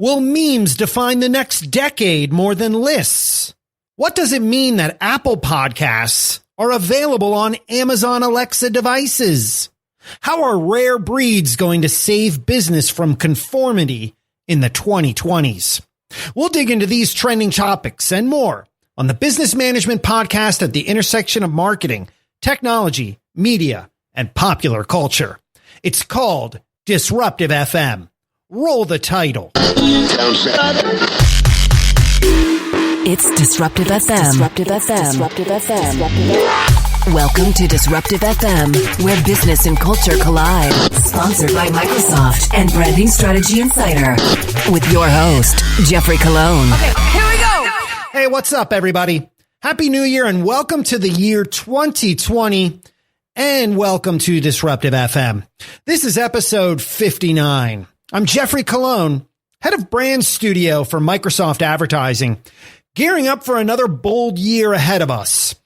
Will memes define the next decade more than lists? What does it mean that Apple Podcasts are available on Amazon Alexa devices? How are rare breeds going to save business from conformity in the 2020s? We'll dig into these trending topics and more on the Business Management Podcast at the intersection of marketing, technology, media, and popular culture. It's called Disruptive FM. Roll the title. It's Disruptive FM. Disruptive FM. Disruptive FM. Welcome to Disruptive FM, where business and culture collide. Sponsored by Microsoft and Branding Strategy Insider. With your host, Jeffrey Colon. Okay, here we go. Hey, what's up, everybody? Happy New Year and welcome to the year 2020 and welcome to Disruptive FM. This is episode 59. I'm Jeffrey Colon, head of brand studio for Microsoft Advertising, gearing up for another bold year ahead of us.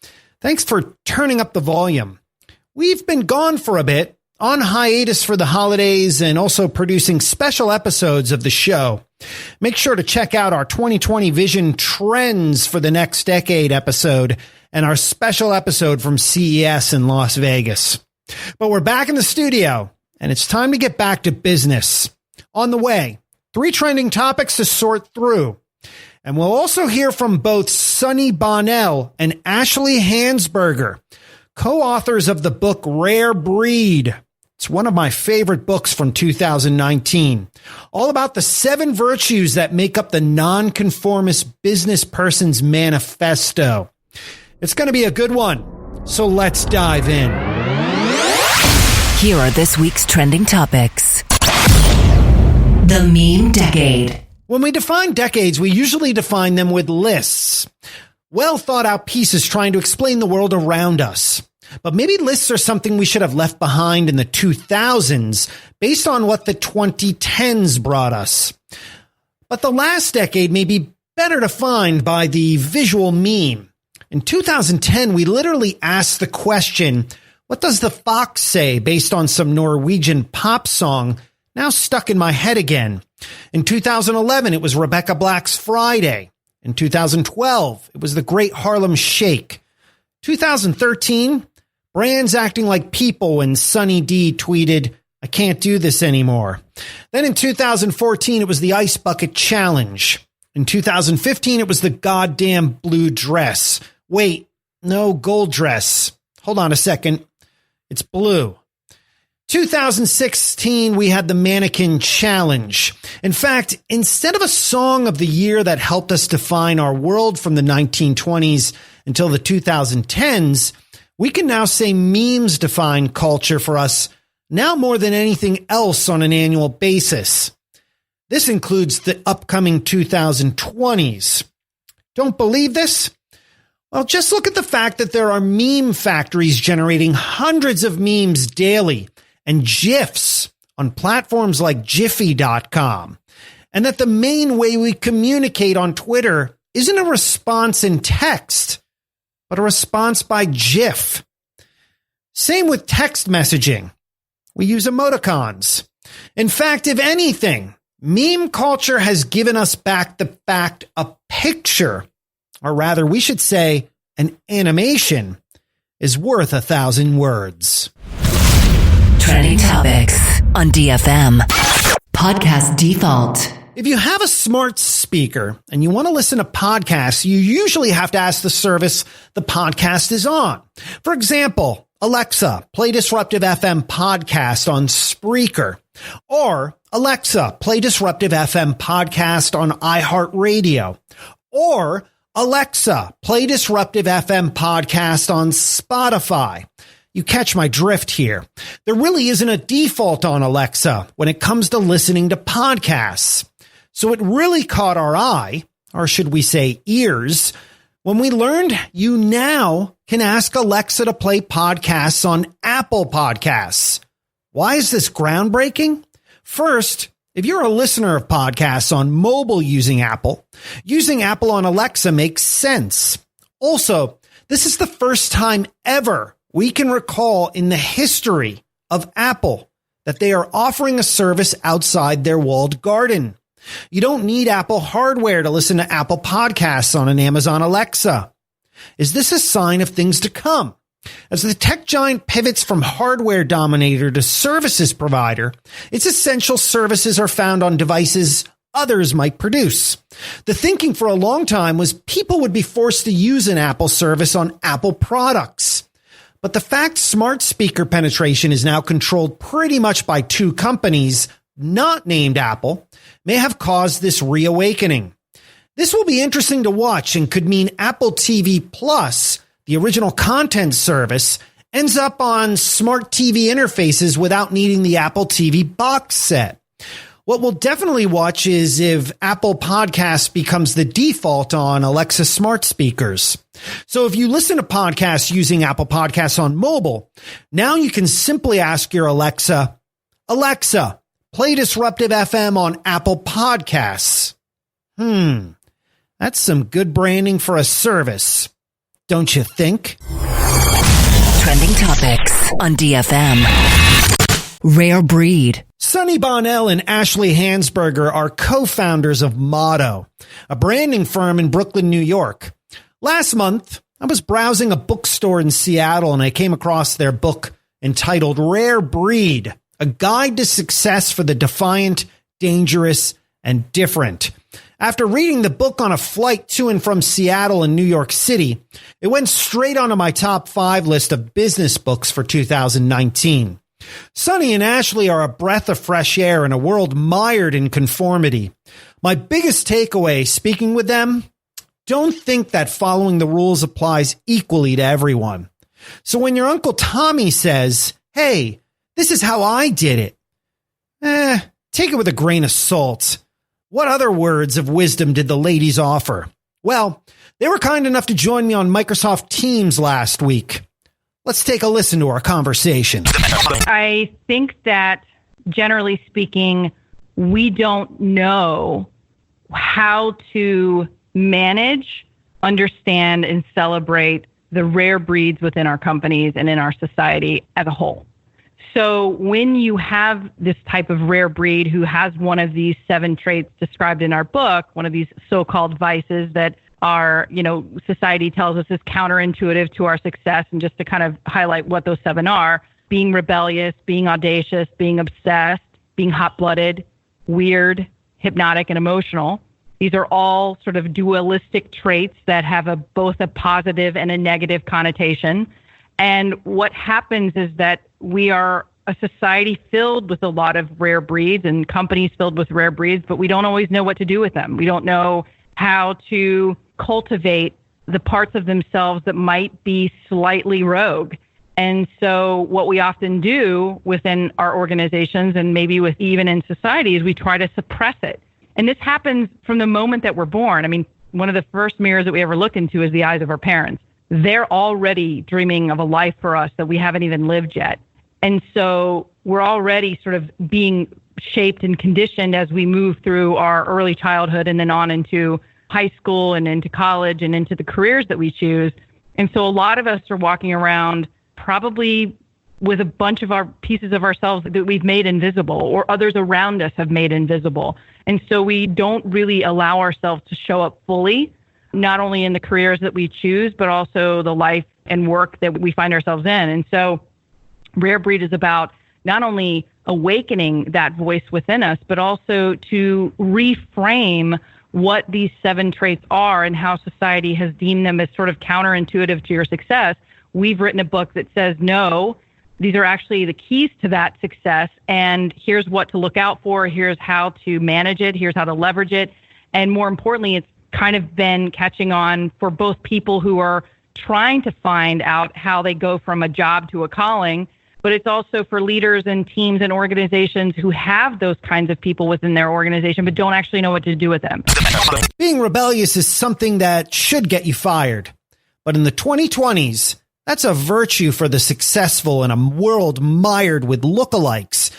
Thanks for turning up the volume. We've been gone for a bit, on hiatus for the holidays and also producing special episodes of the show. Make sure to check out our 2020 Vision Trends for the Next Decade episode and our special episode from CES in Las Vegas. But we're back in the studio, and it's time to get back to business. On the way, 3 trending topics to sort through. And we'll also hear from both Sunny Bonnell and Ashleigh Hansberger, co-authors of the book Rare Breed. It's one of my favorite books from 2019, all about the 7 virtues that make up the nonconformist business person's manifesto. It's going to be a good one, so let's dive in. Here are this week's trending topics. The meme decade. When we define decades, we usually define them with lists. Well thought out pieces trying to explain the world around us. But maybe lists are something we should have left behind in the 2000s based on what the 2010s brought us. But the last decade may be better defined by the visual meme. In 2010, we literally asked the question, what does the fox say, based on some Norwegian pop song now stuck in my head again. In 2011, it was Rebecca Black's Friday. In 2012, it was the Great Harlem Shake. 2013, brands acting like people when Sunny D tweeted, "I can't do this anymore." Then in 2014, it was the Ice Bucket Challenge. In 2015, it was the goddamn blue dress. Wait, no, gold dress. Hold on a second. It's blue. 2016, we had the Mannequin Challenge. In fact, instead of a song of the year that helped us define our world from the 1920s until the 2010s, we can now say memes define culture for us now more than anything else on an annual basis. This includes the upcoming 2020s. Don't believe this? Well, just look at the fact that there are meme factories generating hundreds of memes daily and GIFs on platforms like Jiffy.com, and that the main way we communicate on Twitter isn't a response in text, but a response by GIF. Same with text messaging. We use emoticons. In fact, if anything, meme culture has given us back the fact a picture, or rather we should say an animation, is worth 1,000 words. Trending topics on DFM. Podcast default. If you have a smart speaker and you want to listen to podcasts, you usually have to ask the service the podcast is on. For example, Alexa, play Disruptive FM podcast on Spreaker. Or Alexa, play Disruptive FM podcast on iHeartRadio. Or Alexa, play Disruptive FM podcast on Spotify. You catch my drift here. There really isn't a default on Alexa when it comes to listening to podcasts. So it really caught our eye, or should we say ears, when we learned you now can ask Alexa to play podcasts on Apple Podcasts. Why is this groundbreaking? First, if you're a listener of podcasts on mobile using Apple on Alexa makes sense. Also, this is the first time ever we can recall in the history of Apple that they are offering a service outside their walled garden. You don't need Apple hardware to listen to Apple Podcasts on an Amazon Alexa. Is this a sign of things to come? As the tech giant pivots from hardware dominator to services provider, its essential services are found on devices others might produce. The thinking for a long time was people would be forced to use an Apple service on Apple products. But the fact smart speaker penetration is now controlled pretty much by two companies not named Apple may have caused this reawakening. This will be interesting to watch and could mean Apple TV Plus, the original content service, ends up on smart TV interfaces without needing the Apple TV box set. What we'll definitely watch is if Apple Podcasts becomes the default on Alexa smart speakers. So if you listen to podcasts using Apple Podcasts on mobile, now you can simply ask your Alexa, "Alexa, play Disruptive FM on Apple Podcasts." That's some good branding for a service, don't you think? Trending topics on DFM. Rare breed. Sonny Bonnell and Ashleigh Hansberger are co-founders of Motto, a branding firm in Brooklyn, New York. Last month, I was browsing a bookstore in Seattle and I came across their book entitled Rare Breed, a guide to success for the defiant, dangerous, and different. After reading the book on a flight to and from Seattle and New York City, it went straight onto my top 5 list of business books for 2019. Sonny and Ashleigh are a breath of fresh air in a world mired in conformity. My biggest takeaway speaking with them, don't think that following the rules applies equally to everyone. So when your Uncle Tommy says, "Hey, this is how I did it," take it with a grain of salt. What other words of wisdom did the ladies offer? Well, they were kind enough to join me on Microsoft Teams last week. Let's take a listen to our conversation. I think that, generally speaking, we don't know how to manage, understand, and celebrate the rare breeds within our companies and in our society as a whole. So when you have this type of rare breed who has one of these 7 traits described in our book, one of these so-called vices that are, society tells us is counterintuitive to our success, and just to kind of highlight what those 7 are: being rebellious, being audacious, being obsessed, being hot-blooded, weird, hypnotic, and emotional. These are all sort of dualistic traits that have both a positive and a negative connotation. And what happens is that we are a society filled with a lot of rare breeds and companies filled with rare breeds, but we don't always know what to do with them. We don't know how to cultivate the parts of themselves that might be slightly rogue. And so what we often do within our organizations, and maybe even in society, is we try to suppress it. And this happens from the moment that we're born. I mean, one of the first mirrors that we ever look into is the eyes of our parents. They're already dreaming of a life for us that we haven't even lived yet. And so we're already sort of being shaped and conditioned as we move through our early childhood and then on into high school and into college and into the careers that we choose. And so a lot of us are walking around probably with a bunch of our pieces of ourselves that we've made invisible, or others around us have made invisible. And so we don't really allow ourselves to show up fully, not only in the careers that we choose, but also the life and work that we find ourselves in. And so Rare Breed is about not only awakening that voice within us, but also to reframe what these 7 traits are and how society has deemed them as sort of counterintuitive to your success. We've written a book that says, no, these are actually the keys to that success. And here's what to look out for. Here's how to manage it. Here's how to leverage it. And more importantly, it's kind of been catching on for both people who are trying to find out how they go from a job to a calling, but it's also for leaders and teams and organizations who have those kinds of people within their organization, but don't actually know what to do with them. Being rebellious is something that should get you fired. But in the 2020s, that's a virtue for the successful in a world mired with lookalikes,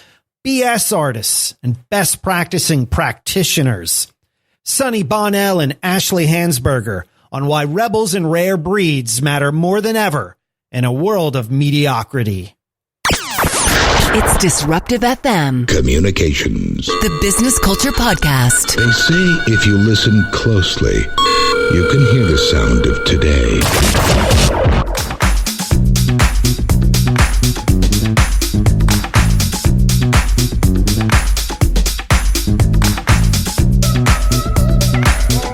BS artists, and best practicing practitioners. Sonny Bonnell and Ashleigh Hansberger on why rebels and rare breeds matter more than ever in a world of mediocrity. It's Disruptive FM, Communications. the business culture podcast. They say if you listen closely, you can hear the sound of today.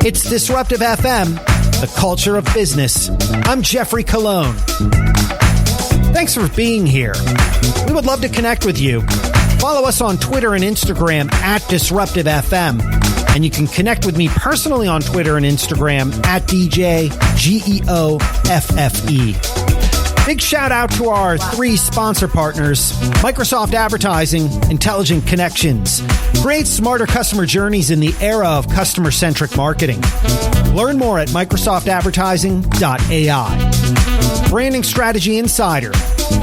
It's Disruptive FM, the culture of business. I'm Jeffrey Colon. Thanks for being here. We would love to connect with you. Follow us on Twitter and Instagram at Disruptive FM. And you can connect with me personally on Twitter and Instagram at DJGEOFFE. Big shout out to our 3 sponsor partners: Microsoft Advertising, Intelligent Connections. Create smarter customer journeys in the era of customer-centric marketing. Learn more at microsoftadvertising.ai. Branding Strategy Insider.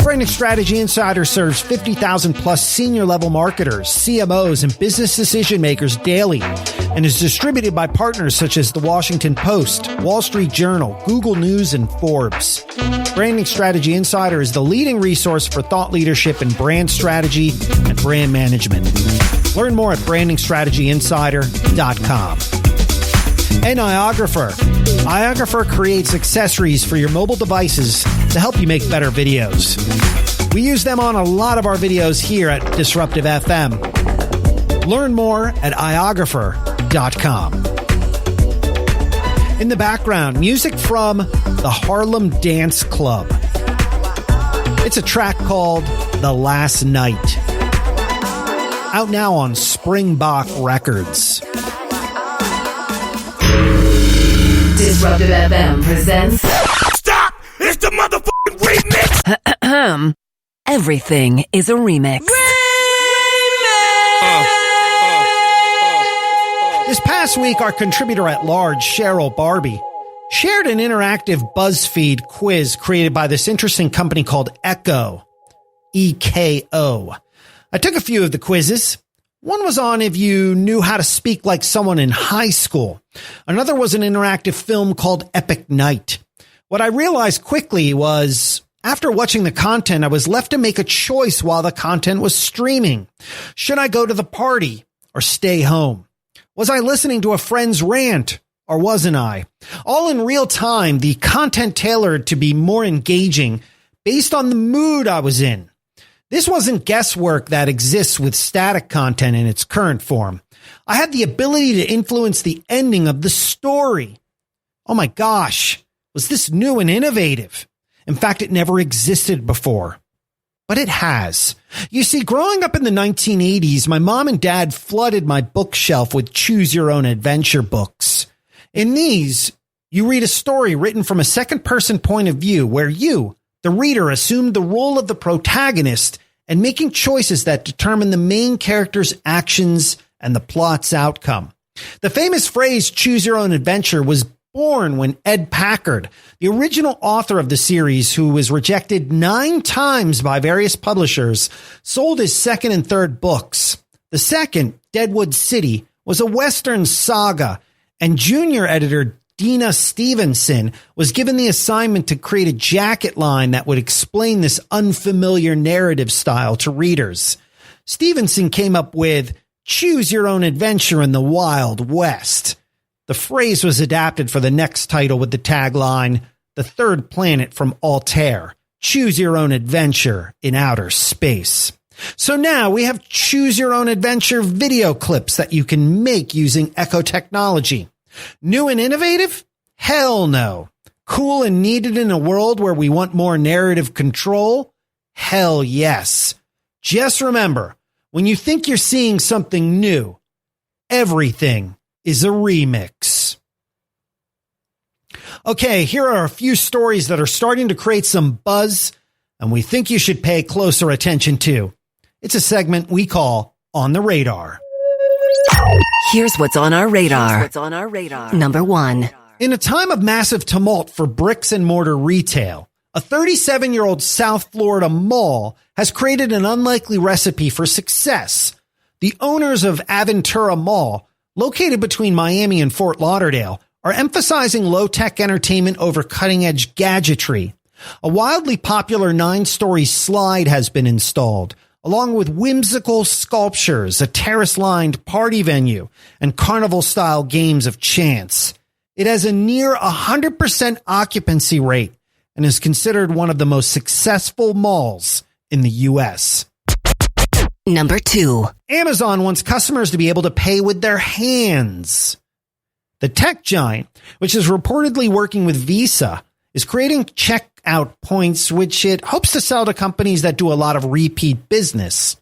Branding Strategy Insider serves 50,000 plus senior level marketers, CMOs, and business decision makers daily, and is distributed by partners such as The Washington Post, Wall Street Journal, Google News, and Forbes. Branding Strategy Insider is the leading resource for thought leadership in brand strategy and brand management. Learn more at brandingstrategyinsider.com. And Iographer. Iographer creates accessories for your mobile devices to help you make better videos. We use them on a lot of our videos here at Disruptive FM. Learn more at iographer.com. In the background, music from the Harlem Dance Club. It's a track called The Last Night. Out now on Springbok Records. Disruptive FM presents Stop! It's the motherfucking remix! Everything is a Remix. This past week, our contributor at large, Cheryl Barbie, shared an interactive BuzzFeed quiz created by this interesting company called Echo, E-K-O. I took a few of the quizzes. One was on if you knew how to speak like someone in high school. Another was an interactive film called Epic Night. What I realized quickly was, after watching the content, I was left to make a choice while the content was streaming. Should I go to the party or stay home? Was I listening to a friend's rant or wasn't I? All in real time, the content tailored to be more engaging based on the mood I was in. This wasn't guesswork that exists with static content in its current form. I had the ability to influence the ending of the story. Oh my gosh, was this new and innovative? In fact, it never existed before. But it has. You see, growing up in the 1980s, my mom and dad flooded my bookshelf with choose-your-own-adventure books. In these, you read a story written from a second-person point of view where you, the reader, assumed the role of the protagonist and making choices that determine the main character's actions and the plot's outcome. The famous phrase, choose your own adventure, was born when Ed Packard, the original author of the series, who was rejected 9 times by various publishers, sold his second and third books. The second, Deadwood City, was a Western saga, and junior editor Dina Stevenson was given the assignment to create a jacket line that would explain this unfamiliar narrative style to readers. Stevenson came up with choose your own adventure in the Wild West. The phrase was adapted for the next title with the tagline, The Third Planet from Altair, choose your own adventure in outer space. So now we have choose your own adventure video clips that you can make using Echo technology. New and innovative? Hell no. Cool and needed in a world where we want more narrative control? Hell yes. Just remember, when you think you're seeing something new, everything is a remix. Okay, here are a few stories that are starting to create some buzz, and we think you should pay closer attention to. It's a segment we call On the Radar. Here's what's on our radar. Number 1. In a time of massive tumult for bricks and mortar retail, a 37-year-old South Florida mall has created an unlikely recipe for success. The owners of Aventura Mall, located between Miami and Fort Lauderdale, are emphasizing low-tech entertainment over cutting-edge gadgetry. A wildly popular 9-story slide has been installed, along with whimsical sculptures, a terrace-lined party venue, and carnival-style games of chance. It has a near 100% occupancy rate and is considered one of the most successful malls in the U.S. Number 2. Amazon wants customers to be able to pay with their hands. The tech giant, which is reportedly working with Visa, is creating checkout points which it hopes to sell to companies that do a lot of repeat business.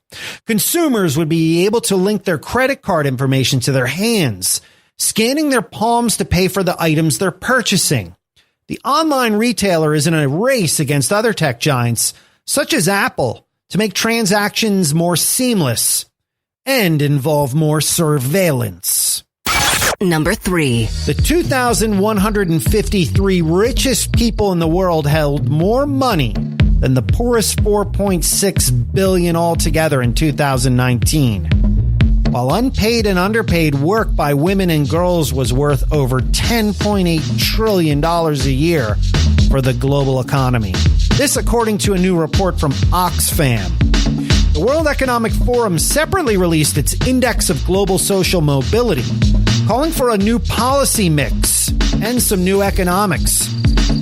Consumers would be able to link their credit card information to their hands, scanning their palms to pay for the items they're purchasing. The online retailer is in a race against other tech giants, such as Apple, to make transactions more seamless and involve more surveillance. Number 3. The 2,153 richest people in the world held more money than the poorest 4.6 billion altogether in 2019. While unpaid and underpaid work by women and girls was worth over $10.8 trillion a year for the global economy. This according to a new report from Oxfam. The World Economic Forum separately released its Index of Global Social Mobility, calling for a new policy mix and some new economics.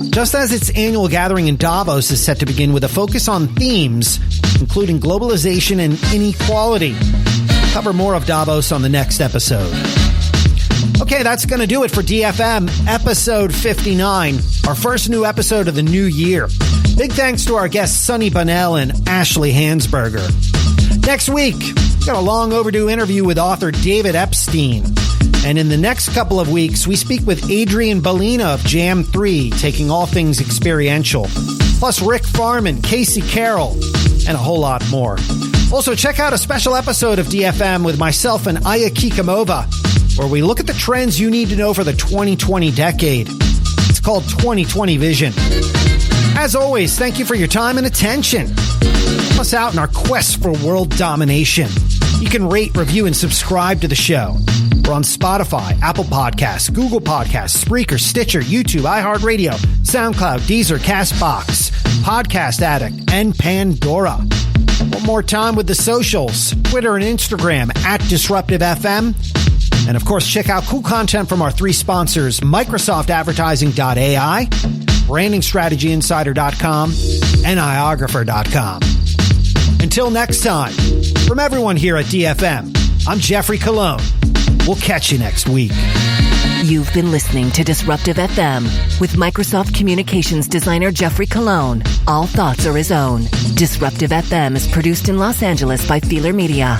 Just as its annual gathering in Davos is set to begin with a focus on themes, including globalization and inequality. We'll cover more of Davos on the next episode. Okay, that's going to do it for DFM episode 59, our first new episode of the new year. Big thanks to our guests Sunny Bonelle and Ashleigh Hansberger. Next week, we've got a long overdue interview with author David Epstein. And in the next couple of weeks, we speak with Adrian Bellina of Jam 3, taking all things experiential. Plus Rick Farman, Casey Carroll, and a whole lot more. Also, check out a special episode of DFM with myself and Aya Kikamova, where we look at the trends you need to know for the 2020 decade. It's called 2020 Vision. As always, thank you for your time and attention. Help us out in our quest for world domination. You can rate, review, and subscribe to the show. We're on Spotify, Apple Podcasts, Google Podcasts, Spreaker, Stitcher, YouTube, iHeartRadio, SoundCloud, Deezer, CastBox, Podcast Addict, and Pandora. One more time with the socials, Twitter and Instagram at DisruptiveFM. And of course, check out cool content from our 3 sponsors, MicrosoftAdvertising.ai, BrandingStrategyInsider.com, and iographer.com. Until next time, from everyone here at DFM, I'm Jeffrey Colon. We'll catch you next week. You've been listening to Disruptive FM with Microsoft Communications designer Jeffrey Colon. All thoughts are his own. Disruptive FM is produced in Los Angeles by Feeler Media.